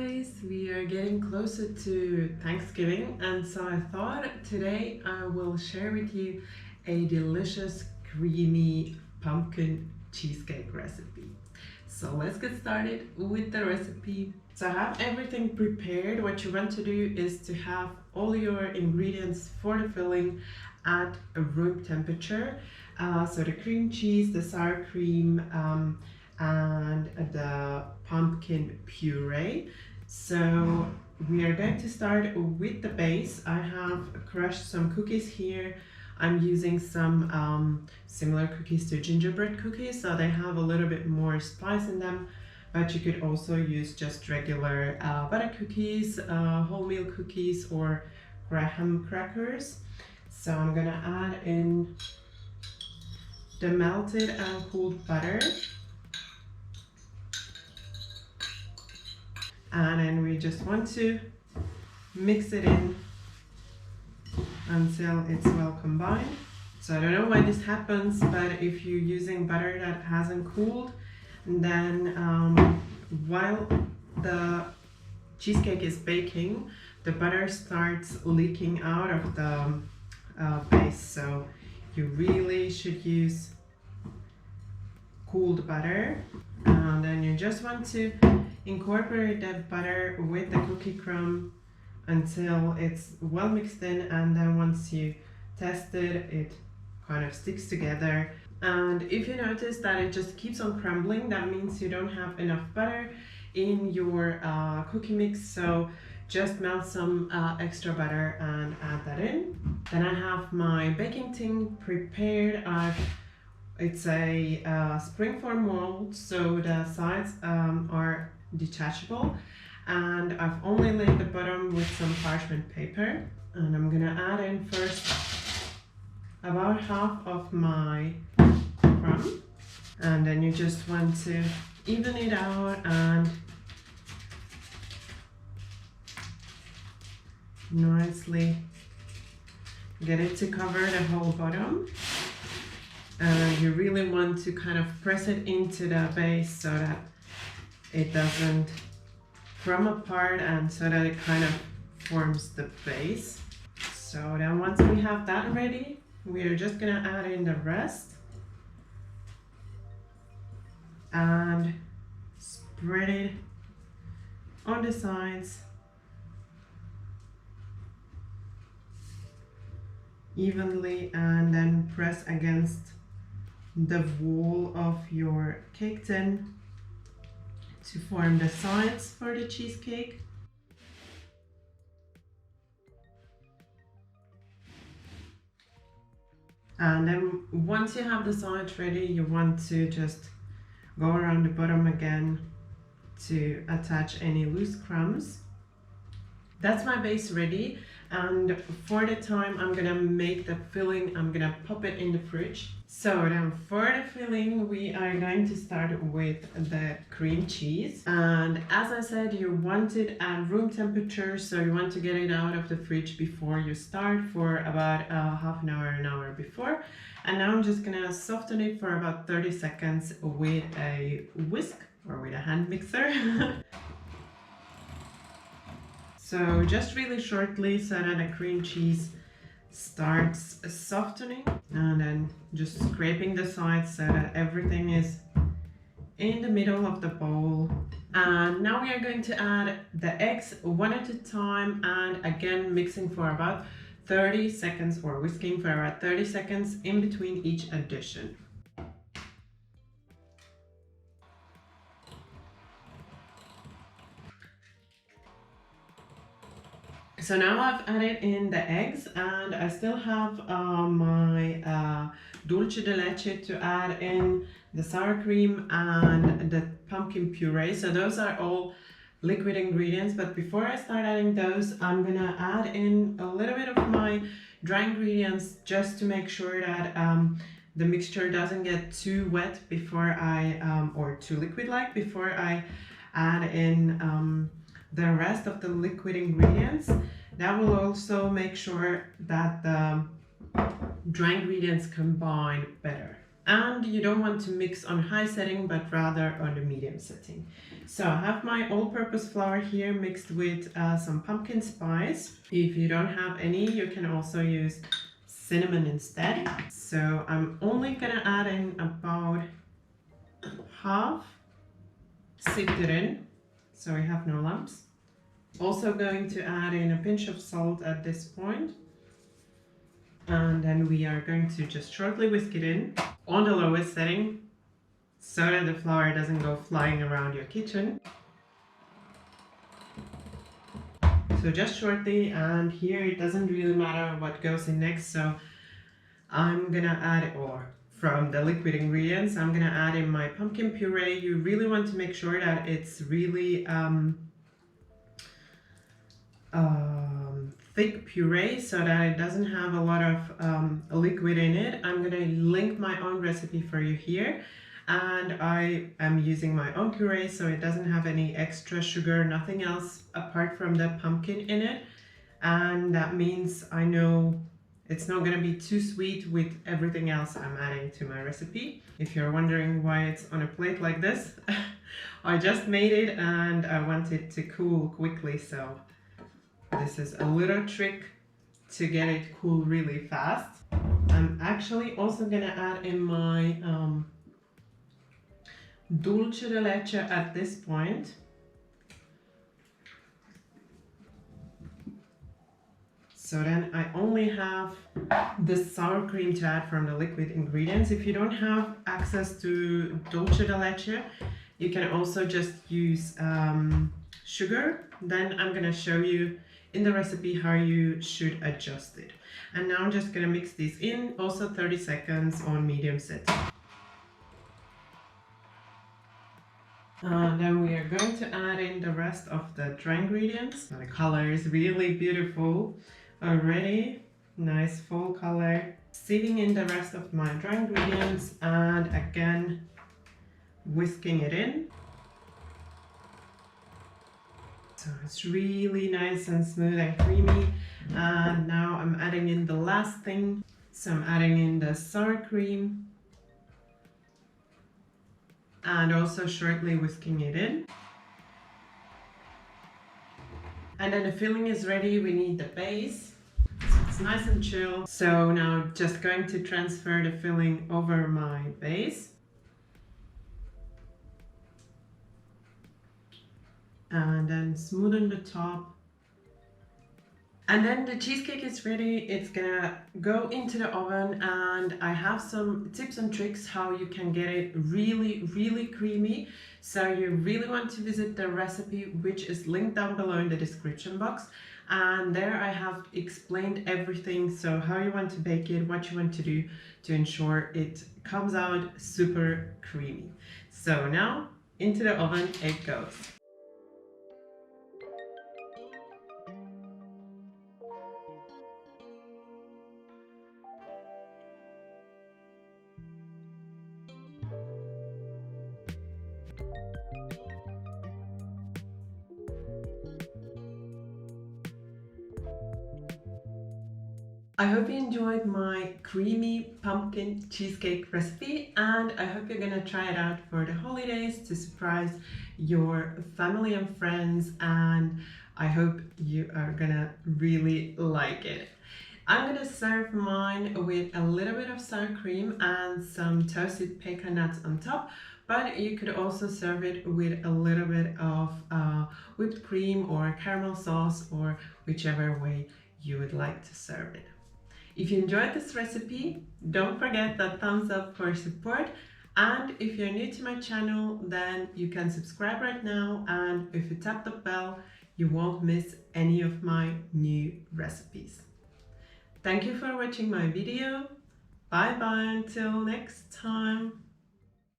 guys, we are getting closer to Thanksgiving, and so I thought today I will share with you a delicious creamy pumpkin cheesecake recipe. So let's get started with the recipe. So I have everything prepared. What you want to do is to have all your ingredients for the filling at a room temperature. So the cream cheese, the sour cream, and the pumpkin puree. So we are going to start with the base. I have crushed some cookies here. I'm using some similar cookies to gingerbread cookies, so they have a little bit more spice in them, but you could also use just regular butter cookies, wholemeal cookies, or graham crackers. So I'm gonna add in the melted and cooled butter. And then we just want to mix it in until it's well combined. So I don't know why this happens, but if you're using butter that hasn't cooled, then while the cheesecake is baking, the butter starts leaking out of the base. So you really should use cooled butter. And then you just want to incorporate that butter with the cookie crumb until it's well mixed in, and then once you test it, it kind of sticks together. And if you notice that it just keeps on crumbling, that means you don't have enough butter in your cookie mix. So just melt some extra butter and add that in. Then I have my baking tin prepared. It's a springform mold, so the sides are detachable, and I've only laid the bottom with some parchment paper, and I'm gonna add in first about half of my crumb, and then you just want to even it out and nicely get it to cover the whole bottom. You really want to kind of press it into the base so that it doesn't crumb apart, and so that it kind of forms the base. So then once we have that ready, we're just gonna add in the rest and spread it on the sides evenly, and then press against the wall of your cake tin to form the sides for the cheesecake. And then once you have the sides ready, you want to just go around the bottom again to attach any loose crumbs. That's my base ready, and for the time I'm gonna make the filling, I'm gonna pop it in the fridge. So then for the filling, we are going to start with the cream cheese. And as I said, you want it at room temperature, so you want to get it out of the fridge before you start for about half an hour before. And now I'm just gonna soften it for about 30 seconds with a whisk or with a hand mixer. So just really shortly, so that the cream cheese starts softening, and then just scraping the sides so that everything is in the middle of the bowl. And now we are going to add the eggs one at a time, and again mixing for about 30 seconds, or whisking for about 30 seconds in between each addition. So now I've added in the eggs, and I still have my dulche de leche to add in, the sour cream and the pumpkin puree. So those are all liquid ingredients, but before I start adding those, I'm gonna add in a little bit of my dry ingredients just to make sure that the mixture doesn't get too wet before or too liquid-like before I add in the rest of the liquid ingredients. That will also make sure that the dry ingredients combine better. And you don't want to mix on high setting, but rather on the medium setting. So I have my all-purpose flour here mixed with some pumpkin spice. If you don't have any, you can also use cinnamon instead. So I'm only gonna add in about half, sift it in so we have no lumps. Also going to add in a pinch of salt at this point. And then we are going to just shortly whisk it in on the lowest setting so that the flour doesn't go flying around your kitchen. So just shortly, and here it doesn't really matter what goes in next, so I'm gonna add, or from the liquid ingredients, I'm gonna add in my pumpkin puree. You really want to make sure that it's really thick puree so that it doesn't have a lot of liquid in it. I'm gonna link my own recipe for you here, and I am using my own puree so it doesn't have any extra sugar, nothing else apart from the pumpkin in it, and that means I know it's not gonna be too sweet with everything else I'm adding to my recipe. If you're wondering why it's on a plate like this, I just made it and I want it to cool quickly, so this is a little trick to get it cool really fast. I'm actually also gonna add in my dulce de leche at this point. So then I only have the sour cream to add from the liquid ingredients. If you don't have access to dulce de leche, you can also just use sugar. Then I'm gonna show you in the recipe how you should adjust it. And now I'm just gonna mix these in, also 30 seconds on medium setting. Then we are going to add in the rest of the dry ingredients. The color is really beautiful already, nice full color. Sieving in the rest of my dry ingredients and again whisking it in. So it's really nice and smooth and creamy. And now I'm adding in the last thing. So I'm adding in the sour cream and also shortly whisking it in. And then the filling is ready. We need the base. So it's nice and chill. So now just going to transfer the filling over my base. And then smoothen the top. And then the cheesecake is ready. It's gonna go into the oven, and I have some tips and tricks how you can get it really creamy. So you really want to visit the recipe, which is linked down below in the description box. And there I have explained everything, so how you want to bake it, what you want to do to ensure it comes out super creamy. So now into the oven it goes. I hope you enjoyed my creamy pumpkin cheesecake recipe, and I hope you're gonna try it out for the holidays to surprise your family and friends, and I hope you are gonna really like it. I'm gonna serve mine with a little bit of sour cream and some toasted pecan nuts on top, but you could also serve it with a little bit of whipped cream or caramel sauce, or whichever way you would like to serve it. If you enjoyed this recipe, don't forget that thumbs up for support. And if you're new to my channel, then you can subscribe right now. And if you tap the bell, you won't miss any of my new recipes. Thank you for watching my video. Bye bye until next time.